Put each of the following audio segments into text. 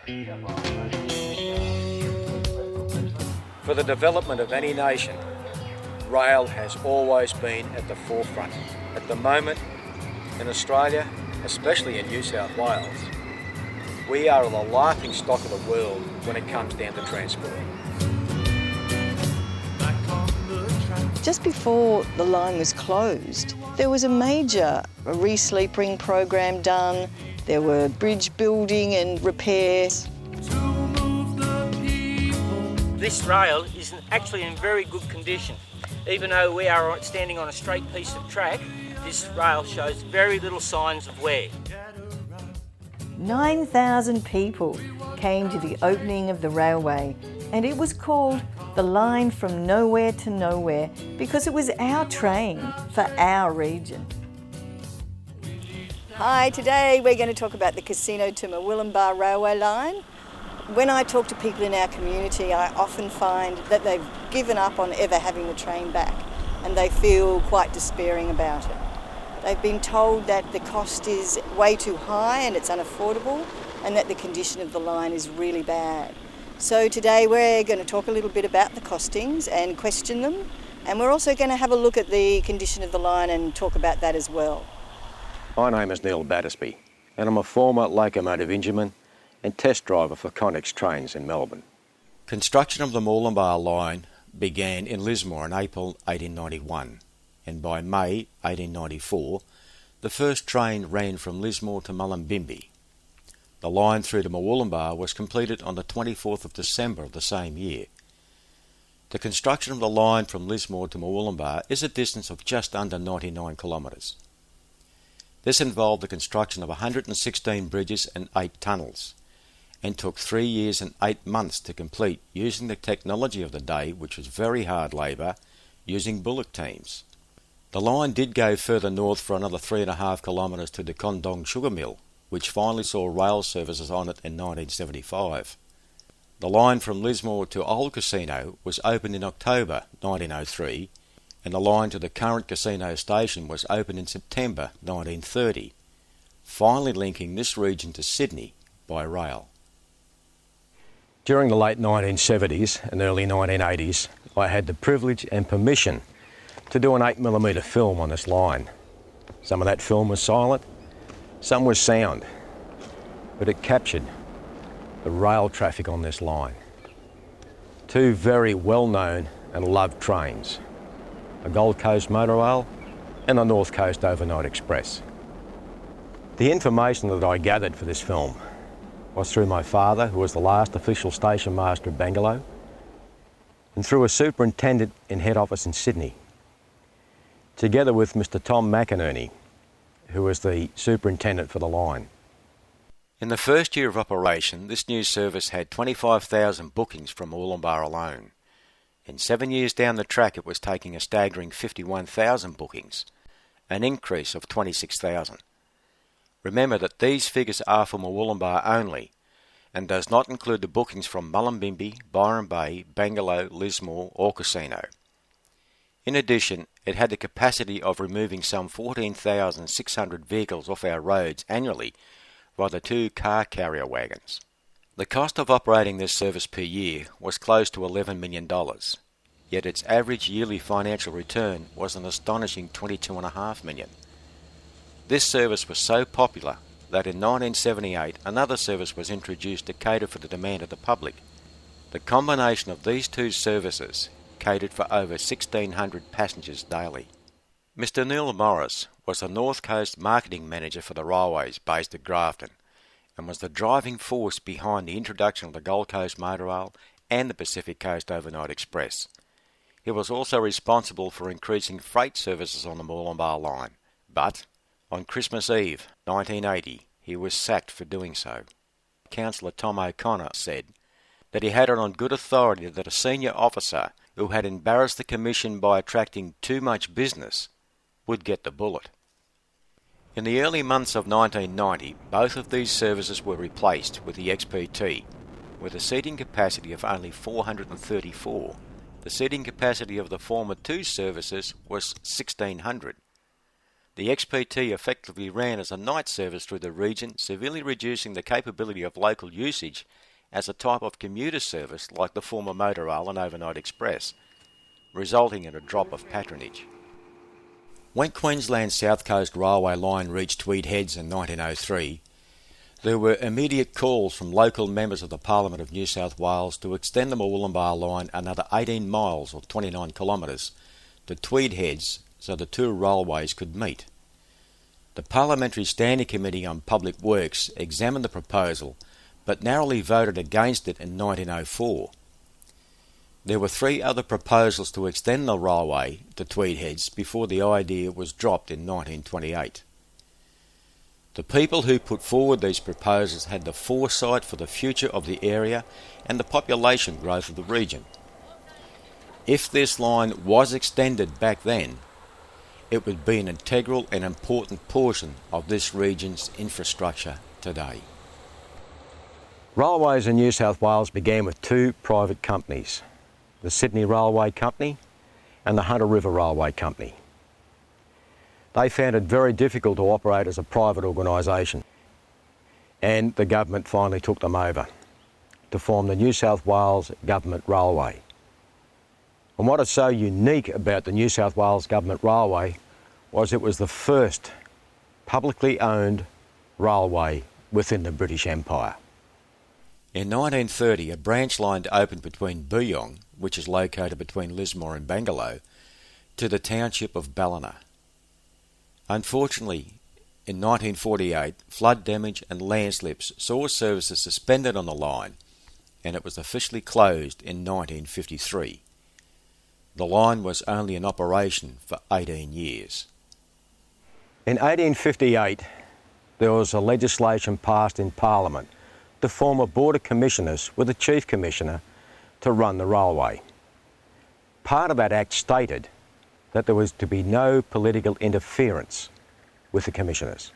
For the development of any nation, rail has always been at the forefront. At the moment, in Australia, especially in New South Wales, we are the laughing stock of the world when it comes down to transport. Just before the line was closed, there was a major re-sleepering program done. There were bridge building and repairs. This rail is actually in very good condition. Even though we are standing on a straight piece of track, this rail shows very little signs of wear. 9,000 people came to the opening of the railway, and it was called the Line from Nowhere to Nowhere because it was our train for our region. Hi, today we're going to talk about the Casino to Murwillumbah railway line. When I talk to people in our community, I often find that they've given up on ever having the train back, and they feel quite despairing about it. They've been told that the cost is way too high and it's unaffordable, and that the condition of the line is really bad. So today we're going to talk a little bit about the costings and question them, and we're also going to have a look at the condition of the line and talk about that as well. My name is Neil Battersby, and I'm a former locomotive engineman and test driver for Connex trains in Melbourne. Construction of the Murwillumbah line began in Lismore in April 1891, and by May 1894 the first train ran from Lismore to Mullumbimby. The line through to Murwillumbah was completed on the 24th of December of the same year. The construction of the line from Lismore to Murwillumbah is a distance of just under 99 kilometres. This involved the construction of 116 bridges and 8 tunnels, and took 3 years and 8 months to complete using the technology of the day, which was very hard labour, using bullock teams. The line did go further north for another 3.5 kilometres to the Condong sugar mill, which finally saw rail services on it in 1975. The line from Lismore to Old Casino was opened in October 1903, and the line to the current casino station was opened in September 1930, finally linking this region to Sydney by rail. During the late 1970s and early 1980s, I had the privilege and permission to do an 8mm film on this line. Some of that film was silent, some was sound, but it captured the rail traffic on this line. 2 very well-known and loved trains, the Gold Coast Motor Rail and the North Coast Overnight Express. The information that I gathered for this film was through my father, who was the last official station master of Bangalore, and through a superintendent in head office in Sydney, together with Mr. Tom McInerney, who was the superintendent for the line. In the first year of operation, this new service had 25,000 bookings from Murwillumbah alone. In 7 years down the track, it was taking a staggering 51,000 bookings, an increase of 26,000. Remember that these figures are for Murwillumbah only, and does not include the bookings from Mullumbimby, Byron Bay, Bangalore, Lismore or Casino. In addition, it had the capacity of removing some 14,600 vehicles off our roads annually by the 2 car carrier wagons. The cost of operating this service per year was close to $11 million, yet its average yearly financial return was an astonishing $22.5 million. This service was so popular that in 1978 another service was introduced to cater for the demand of the public. The combination of these 2 services catered for over 1,600 passengers daily. Mr. Neil Morris was the North Coast Marketing Manager for the railways based at Grafton, and was the driving force behind the introduction of the Gold Coast Motor Rail and the Pacific Coast Overnight Express. He was also responsible for increasing freight services on the Murwillumbah line, but on Christmas Eve 1980 he was sacked for doing so. Councillor Tom O'Connor said that he had it on good authority that a senior officer who had embarrassed the Commission by attracting too much business would get the bullet. In the early months of 1990, both of these services were replaced with the XPT, with a seating capacity of only 434. The seating capacity of the former 2 services was 1,600. the XPT effectively ran as a night service through the region, severely reducing the capability of local usage as a type of commuter service like the former Motorrail and Overnight Express, resulting in a drop of patronage. When Queensland's South Coast Railway line reached Tweed Heads in 1903, there were immediate calls from local members of the Parliament of New South Wales to extend the Murwillumbah line another 18 miles or 29 kilometres to Tweed Heads so the two railways could meet. The Parliamentary Standing Committee on Public Works examined the proposal but narrowly voted against it in 1904. There were 3 other proposals to extend the railway to Tweed Heads before the idea was dropped in 1928. The people who put forward these proposals had the foresight for the future of the area and the population growth of the region. If this line was extended back then, it would be an integral and important portion of this region's infrastructure today. Railways in New South Wales began with 2 private companies, the Sydney Railway Company and the Hunter River Railway Company. They found it very difficult to operate as a private organisation, and the government finally took them over to form the New South Wales Government Railway. And what is so unique about the New South Wales Government Railway was it was the first publicly owned railway within the British Empire. In 1930, a branch line opened between Booyong, which is located between Lismore and Bangalow, to the township of Ballina. Unfortunately, in 1948, flood damage and landslips saw services suspended on the line, and it was officially closed in 1953. The line was only in operation for 18 years. In 1858, there was a legislation passed in Parliament to form a Board of Commissioners with a Chief Commissioner to run the railway. Part of that act stated that there was to be no political interference with the commissioners.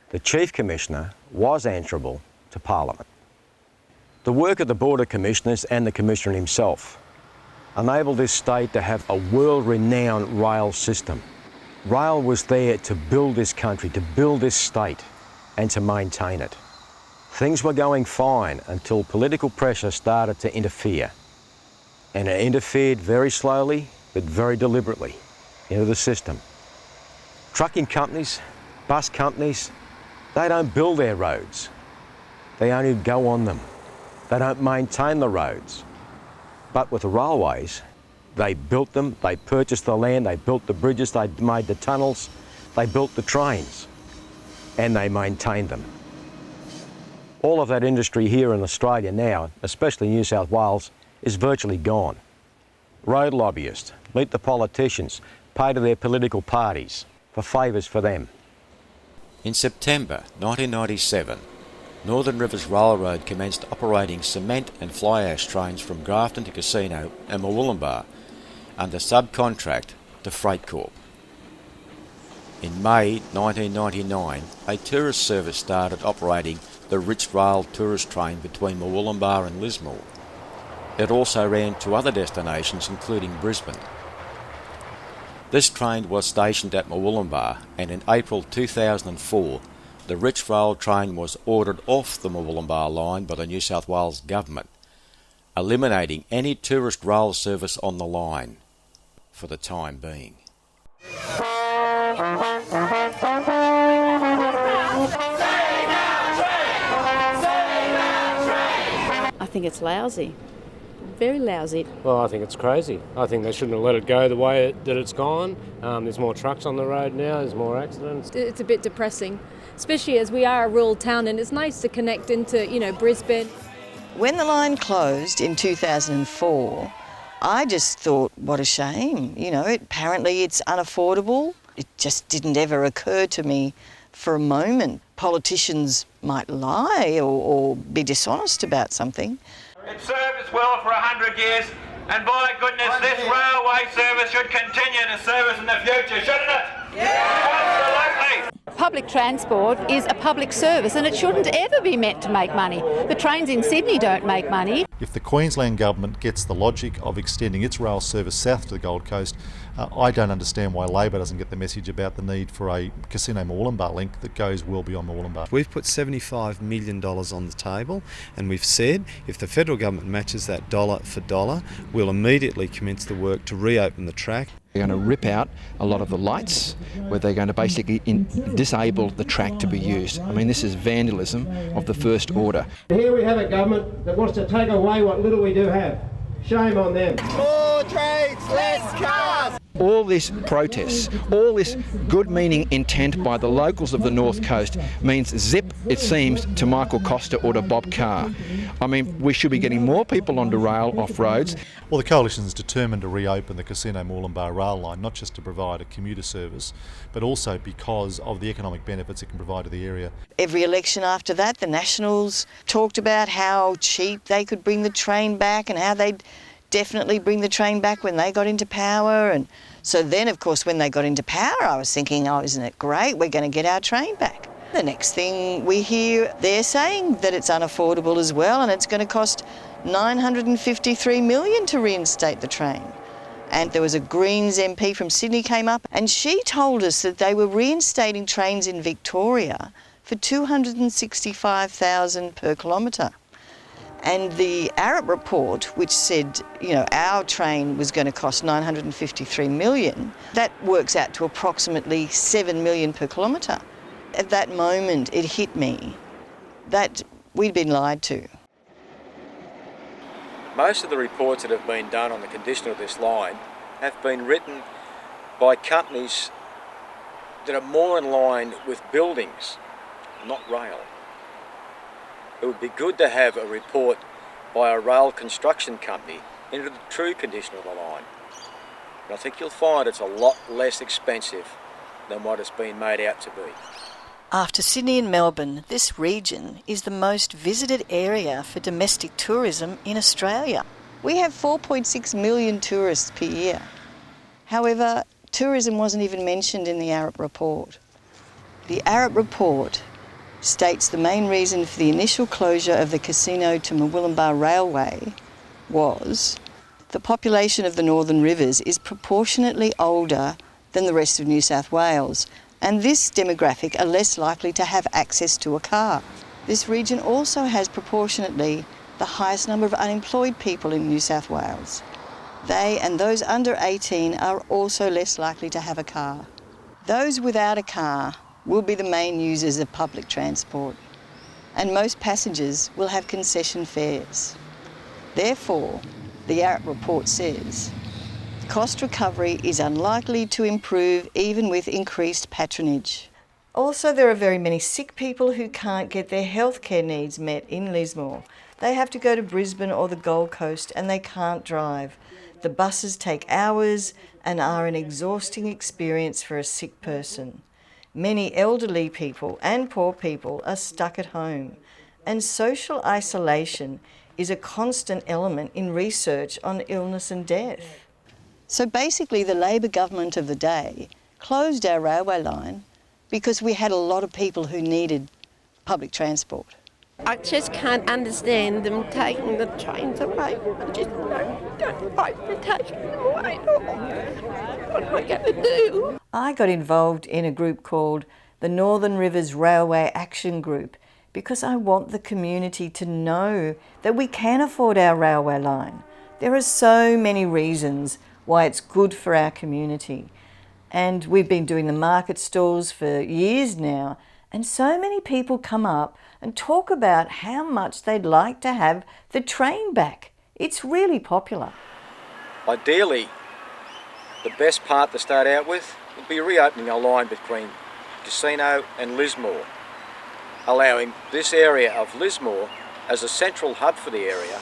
The Chief Commissioner was answerable to Parliament. The work of the Board of Commissioners and the Commissioner himself enabled this state to have a world-renowned rail system. Rail was there to build this country, to build this state, and to maintain it. Things were going fine until political pressure started to interfere. And it interfered very slowly, but very deliberately into the system. Trucking companies, bus companies, they don't build their roads. They only go on them. They don't maintain the roads. But with the railways, they built them, they purchased the land, they built the bridges, they made the tunnels, they built the trains, and they maintained them. All of that industry here in Australia now, especially New South Wales, is virtually gone. Road lobbyists meet the politicians, pay to their political parties for favours for them. In September 1997, Northern Rivers Railroad commenced operating cement and fly ash trains from Grafton to Casino and Murwillumbah under subcontract to Freight Corp. In May 1999, a tourist service started operating the Rich Rail tourist train between Murwillumbah and Lismore. It also ran to other destinations including Brisbane. This train was stationed at Murwillumbah, and in April 2004 the Rich Rail train was ordered off the Murwillumbah line by the New South Wales Government, eliminating any tourist rail service on the line for the time being. I think it's lousy. Very lousy. Well, I think it's crazy. I think they shouldn't have let it go the way that it's gone. There's more trucks on the road now, there's more accidents. It's a bit depressing, especially as we are a rural town and it's nice to connect into, Brisbane. When the line closed in 2004, I just thought, what a shame. Apparently it's unaffordable. It just didn't ever occur to me for a moment. Politicians might lie or be dishonest about something. It served us well for 100 years, and by goodness, this railway service should continue to serve us in the future, shouldn't it? Yeah! Absolutely! Public transport is a public service and it shouldn't ever be meant to make money. The trains in Sydney don't make money. If the Queensland Government gets the logic of extending its rail service south to the Gold Coast, I don't understand why Labor doesn't get the message about the need for a Casino Moolumbar link that goes well beyond Moolumbar. We've put $75 million on the table, and we've said if the federal government matches that dollar for dollar, we'll immediately commence the work to reopen the track. They're going to rip out a lot of the lights, where they're going to basically disable the track to be used. I mean, this is vandalism of the first order. Here we have a government that wants to take away what little we do have. Shame on them. More trains, less cars! All this protests, all this good-meaning intent by the locals of the North Coast means zip, it seems, to Michael Costa or to Bob Carr. I mean, we should be getting more people onto rail off roads. Well, the Coalition is determined to reopen the Casino Moolumbar rail line, not just to provide a commuter service, but also because of the economic benefits it can provide to the area. Every election after that, the Nationals talked about how cheap they could bring the train back and how they'd definitely bring the train back when they got into power. And so then, of course, when they got into power, I was thinking, oh, isn't it great? We're going to get our train back. The next thing we hear, they're saying that it's unaffordable as well, and it's going to cost $953 million to reinstate the train. And there was a Greens MP from Sydney came up, and she told us that they were reinstating trains in Victoria for $265,000 per kilometre. And the Arup report, which said, you know, our train was going to cost $953 million, that works out to approximately $7 million per kilometre. At that moment, it hit me that we'd been lied to. Most of the reports that have been done on the condition of this line have been written by companies that are more in line with buildings, not rail. It would be good to have a report by a rail construction company into the true condition of the line. And I think you'll find it's a lot less expensive than what it's been made out to be. After Sydney and Melbourne, this region is the most visited area for domestic tourism in Australia. We have 4.6 million tourists per year. However, tourism wasn't even mentioned in the Arup report. The Arup report states the main reason for the initial closure of the Casino to Moolumbar Railway was the population of the Northern Rivers is proportionately older than the rest of New South Wales, and this demographic are less likely to have access to a car. This region also has proportionately the highest number of unemployed people in New South Wales. They and those under 18 are also less likely to have a car. Those without a car will be the main users of public transport, and most passengers will have concession fares. Therefore, the Arup report says cost recovery is unlikely to improve even with increased patronage. Also, there are very many sick people who can't get their healthcare needs met in Lismore. They have to go to Brisbane or the Gold Coast and they can't drive. The buses take hours and are an exhausting experience for a sick person. Many elderly people and poor people are stuck at home, and social isolation is a constant element in research on illness and death. So basically the Labor government of the day closed our railway line because we had a lot of people who needed public transport. I just can't understand them taking the trains away. I just don't like to take them away at all. What am I going to do? I got involved in a group called the Northern Rivers Railway Action Group because I want the community to know that we can afford our railway line. There are so many reasons why it's good for our community. And we've been doing the market stalls for years now, and so many people come up and talk about how much they'd like to have the train back. It's really popular. Ideally, the best part to start out with would be reopening a line between Casino and Lismore, allowing this area of Lismore as a central hub for the area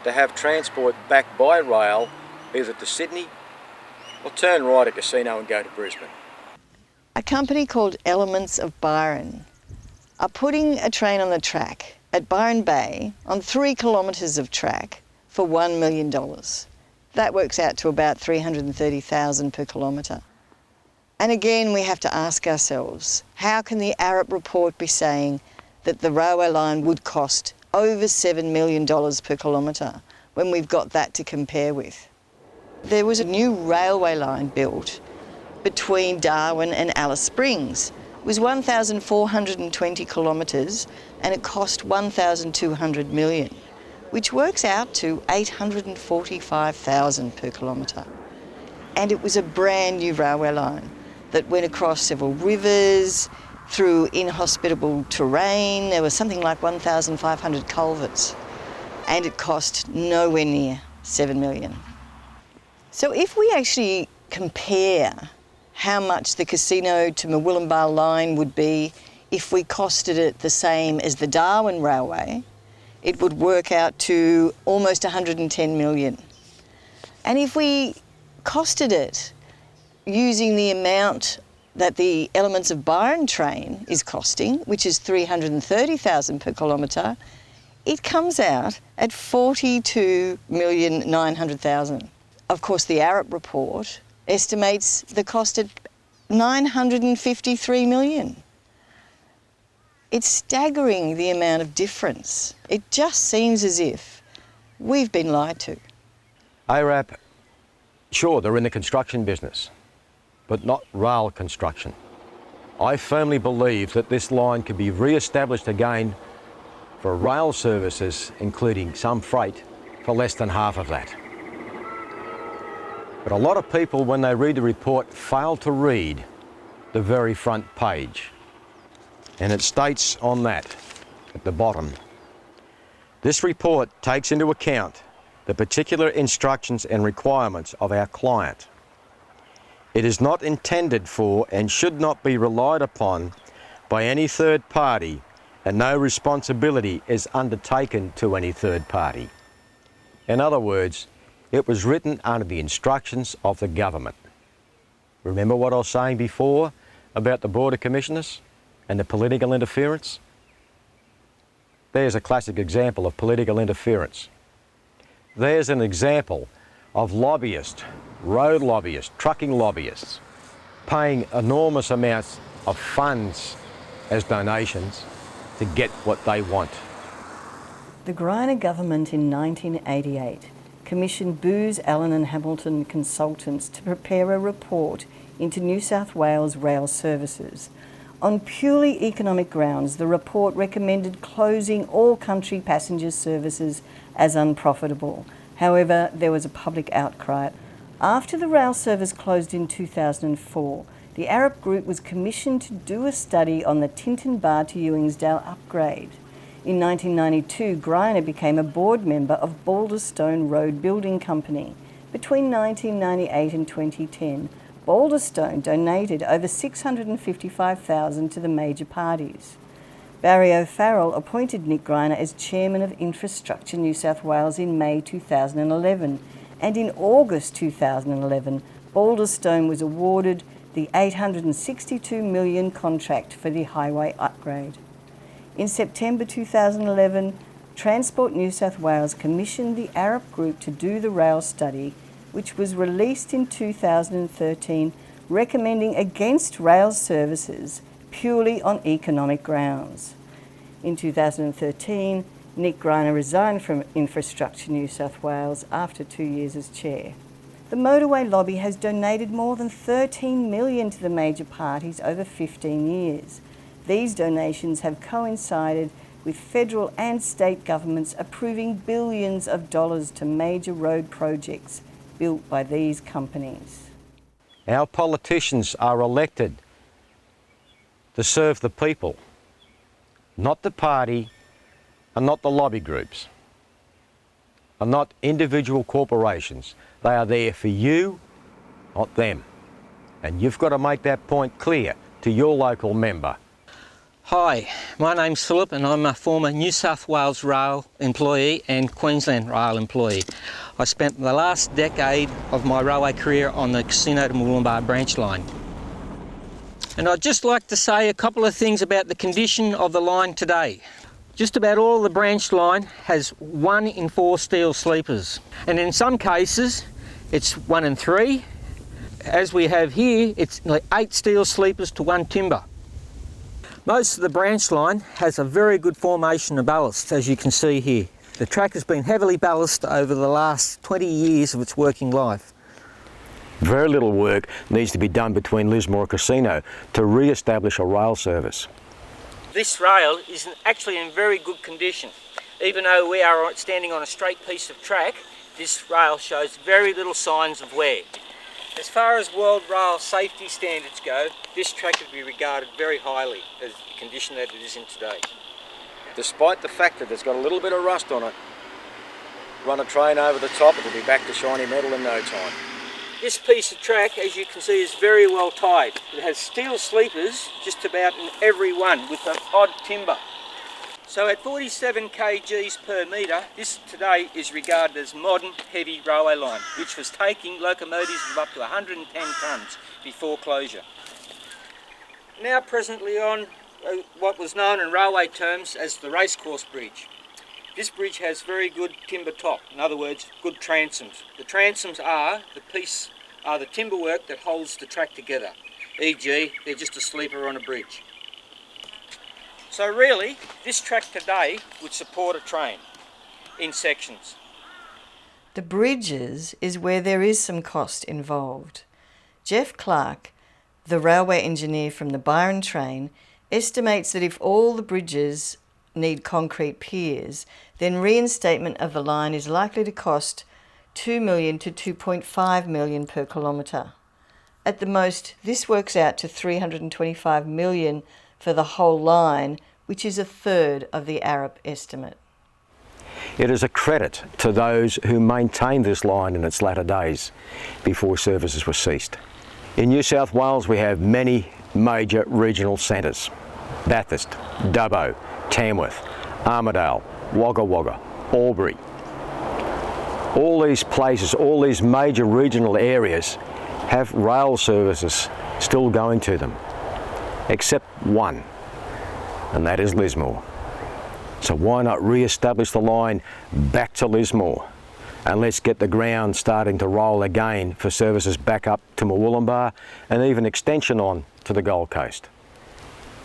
to have transport back by rail either to Sydney or turn right at Casino and go to Brisbane. A company called Elements of Byron are putting a train on the track at Byron Bay on 3 kilometres of track for $1 million. That works out to about $330,000 per kilometre. And again, we have to ask ourselves, how can the Arup report be saying that the railway line would cost over $7 million per kilometre when we've got that to compare with? There was a new railway line built between Darwin and Alice Springs. It was 1,420 kilometres and it cost 1,200 million, which works out to 845,000 per kilometre. And it was a brand new railway line that went across several rivers, through inhospitable terrain. There was something like 1,500 culverts, and it cost nowhere near 7 million. So if we actually compare how much the Casino to Murwillumbah line would be if we costed it the same as the Darwin Railway, it would work out to almost 110 million. And if we costed it using the amount that the Elements of Byron train is costing, which is 330,000 per kilometre, it comes out at 42,900,000. Of course, the Arup report estimates the cost at 953 million. It's staggering the amount of difference. It just seems as if we've been lied to. ARAP, sure, they're in the construction business, but not rail construction. I firmly believe that this line could be re-established again for rail services, including some freight, for less than half of that. But a lot of people, when they read the report, fail to read the very front page. And it states on that, at the bottom, this report takes into account the particular instructions and requirements of our client. It is not intended for and should not be relied upon by any third party, and no responsibility is undertaken to any third party. In other words, it was written under the instructions of the government. Remember what I was saying before about the Board of Commissioners and the political interference? There's a classic example of political interference. There's an example of lobbyists, road lobbyists, trucking lobbyists, paying enormous amounts of funds as donations to get what they want. The Greiner government in 1988 commissioned Booz Allen and Hamilton consultants to prepare a report into New South Wales rail services. On purely economic grounds, the report recommended closing all country passenger services as unprofitable. However, there was a public outcry. After the rail service closed in 2004, the Arup Group was commissioned to do a study on the Tintin Bar to Ewingsdale upgrade. In 1992, Greiner became a board member of Balderstone Road Building Company. Between 1998 and 2010, Balderstone donated over $655,000 to the major parties. Barry O'Farrell appointed Nick Greiner as Chairman of Infrastructure New South Wales in May 2011, and in August 2011, Balderstone was awarded the $862 million contract for the highway upgrade. In September 2011, Transport New South Wales commissioned the Arup Group to do the rail study, which was released in 2013, recommending against rail services purely on economic grounds. In 2013, Nick Greiner resigned from Infrastructure New South Wales after 2 years as chair. The motorway lobby has donated more than $13 million to the major parties over 15 years. These donations have coincided with federal and state governments approving billions of dollars to major road projects built by these companies. Our politicians are elected to serve the people, not the party and not the lobby groups, and not individual corporations. They are there for you, not them. And you've got to make that point clear to your local member. Hi, my name's Philip and I'm a former New South Wales Rail employee and Queensland Rail employee. I spent the last decade of my railway career on the Casino to Murwillumbah branch line. And I'd just like to say a couple of things about the condition of the line today. Just about all the branch line has 1 in 4 steel sleepers. And in some cases, it's 1 in 3. As we have here, it's like 8 steel sleepers to 1 timber. Most of the branch line has a very good formation of ballast, as you can see here. The track has been heavily ballasted over the last 20 years of its working life. Very little work needs to be done between Lismore and Casino to re-establish a rail service. This rail is actually in very good condition. Even though we are standing on a straight piece of track, this rail shows very little signs of wear. As far as World Rail safety standards go, this track would be regarded very highly as the condition that it is in today. Despite the fact that it's got a little bit of rust on it, run a train over the top, it'll be back to shiny metal in no time. This piece of track, as you can see, is very well tied. It has steel sleepers just about in every one with an odd timber. So at 47 kgs per metre, this today is regarded as modern heavy railway line, which was taking locomotives of up to 110 tonnes before closure. Now presently on what was known in railway terms as the racecourse bridge. This bridge has very good timber top, in other words, good transoms. The transoms are the timber work that holds the track together, e.g. they're just a sleeper on a bridge. So really, this track today would support a train in sections. The bridges is where there is some cost involved. Jeff Clark, the railway engineer from the Byron train, estimates that if all the bridges need concrete piers, then reinstatement of the line is likely to cost $2 million to $2.5 million per kilometre. At the most, this works out to $325 million for the whole line, which is a third of the Arup estimate. It is a credit to those who maintained this line in its latter days before services were ceased. In New South Wales we have many major regional centres: Bathurst, Dubbo, Tamworth, Armidale, Wagga Wagga, Albury. All these places, all these major regional areas have rail services still going to them, except one, and that is Lismore. So why not re-establish the line back to Lismore, and let's get the ground starting to roll again for services back up to Murwillumbah and even extension on to the Gold Coast.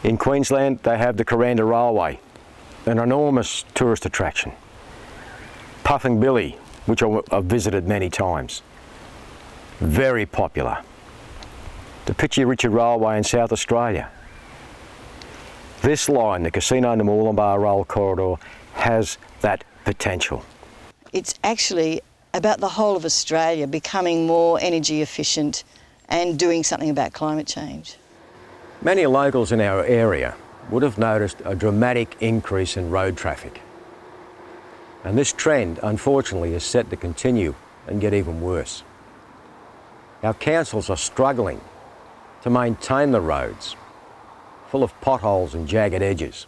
In Queensland they have the Kuranda Railway, an enormous tourist attraction. Puffing Billy, which I've visited many times, very popular. The Pitchie Ritchie Railway in South Australia. This line, the Casino to Murwillumbah Rail Corridor, has that potential. It's actually about the whole of Australia becoming more energy efficient and doing something about climate change. Many locals in our area would have noticed a dramatic increase in road traffic. And this trend, unfortunately, is set to continue and get even worse. Our councils are struggling to maintain the roads, full of potholes and jagged edges,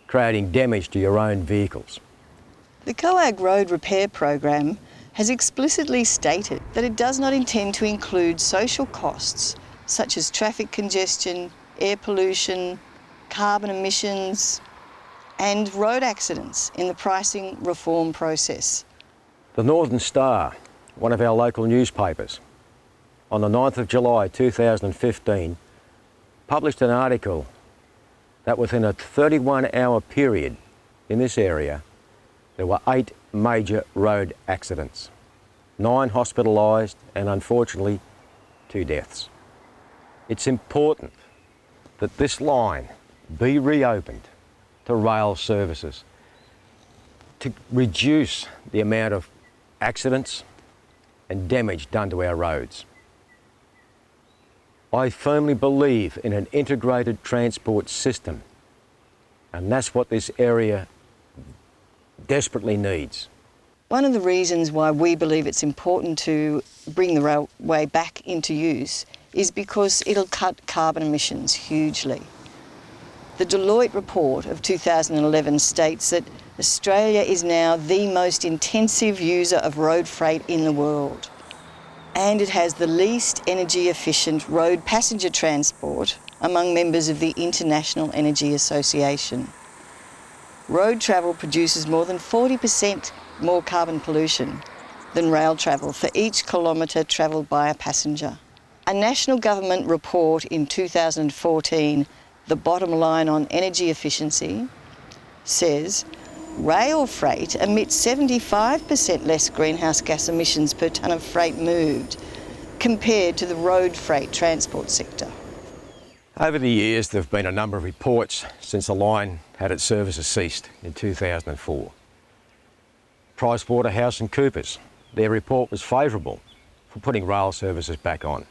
creating damage to your own vehicles. The COAG Road Repair Program has explicitly stated that it does not intend to include social costs such as traffic congestion, air pollution, carbon emissions, and road accidents in the pricing reform process. The Northern Star, one of our local newspapers, on the 9th of July 2015, published an article that within a 31-hour period in this area, there were 8 major road accidents, 9 hospitalised and unfortunately 2 deaths. It's important that this line be reopened to rail services to reduce the amount of accidents and damage done to our roads. I firmly believe in an integrated transport system, and that's what this area desperately needs. One of the reasons why we believe it's important to bring the railway back into use is because it'll cut carbon emissions hugely. The Deloitte report of 2011 states that Australia is now the most intensive user of road freight in the world, and it has the least energy efficient road passenger transport among members of the International Energy Association. Road travel produces more than 40% more carbon pollution than rail travel for each kilometre travelled by a passenger. A national government report in 2014, The Bottom Line on Energy Efficiency, says rail freight emits 75% less greenhouse gas emissions per tonne of freight moved compared to the road freight transport sector. Over the years, there have been a number of reports since the line had its services ceased in 2004. PricewaterhouseCoopers, their report was favourable for putting rail services back on.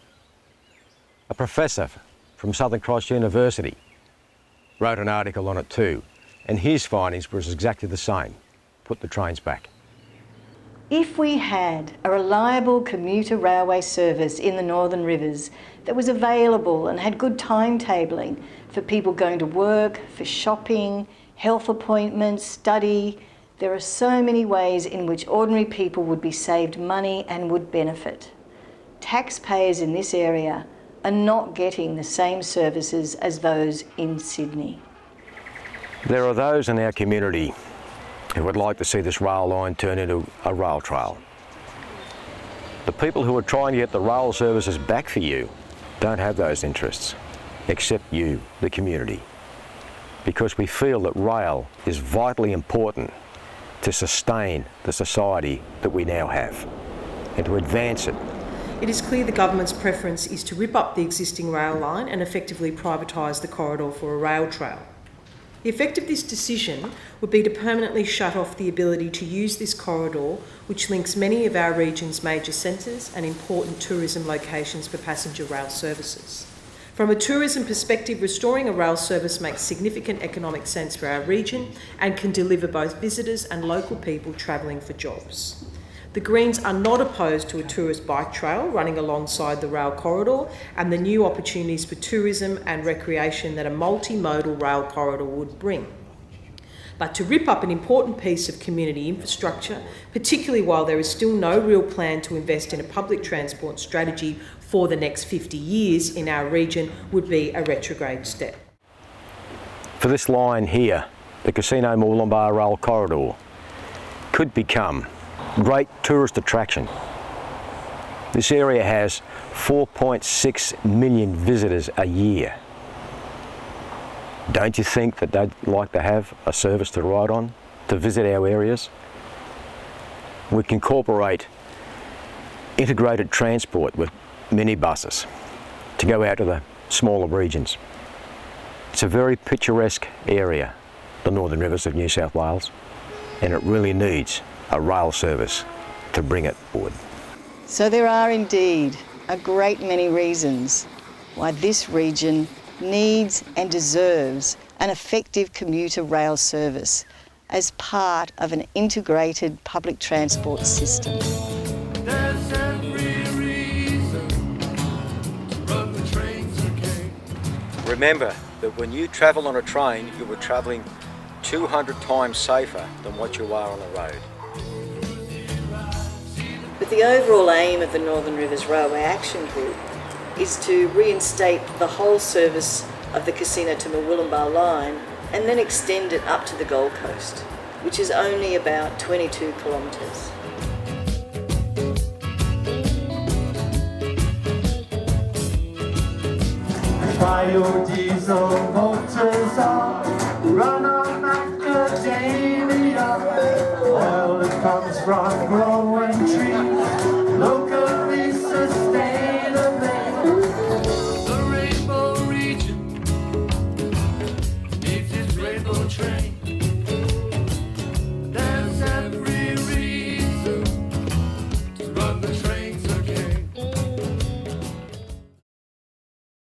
A professor from Southern Cross University wrote an article on it too, and his findings were exactly the same: put the trains back. If we had a reliable commuter railway service in the Northern Rivers that was available and had good timetabling for people going to work, for shopping, health appointments, study, there are so many ways in which ordinary people would be saved money and would benefit. Taxpayers in this area are not getting the same services as those in Sydney. There are those in our community who would like to see this rail line turn into a rail trail. The people who are trying to get the rail services back for you don't have those interests, except you, the community, because we feel that rail is vitally important to sustain the society that we now have and to advance it. It is clear the government's preference is to rip up the existing rail line and effectively privatise the corridor for a rail trail. The effect of this decision would be to permanently shut off the ability to use this corridor, which links many of our region's major centres and important tourism locations for passenger rail services. From a tourism perspective, restoring a rail service makes significant economic sense for our region and can deliver both visitors and local people travelling for jobs. The Greens are not opposed to a tourist bike trail running alongside the rail corridor and the new opportunities for tourism and recreation that a multimodal rail corridor would bring. But to rip up an important piece of community infrastructure, particularly while there is still no real plan to invest in a public transport strategy for the next 50 years in our region, would be a retrograde step. For this line here, the Casino Moolumbar Rail Corridor could become a great tourist attraction. This area has 4.6 million visitors a year. Don't you think that they'd like to have a service to ride on, to visit our areas? We can incorporate integrated transport with minibuses to go out to the smaller regions. It's a very picturesque area, the Northern Rivers of New South Wales, and it really needs a rail service to bring it forward. So there are indeed a great many reasons why this region needs and deserves an effective commuter rail service as part of an integrated public transport system. There's every reason to run the trains again. Remember that when you travel on a train, you are travelling 200 times safer than what you are on the road. But the overall aim of the Northern Rivers Railway Action Group is to reinstate the whole service of the Casino to Moolumbar line and then extend it up to the Gold Coast, which is only about 22 kilometres. Biodiesel.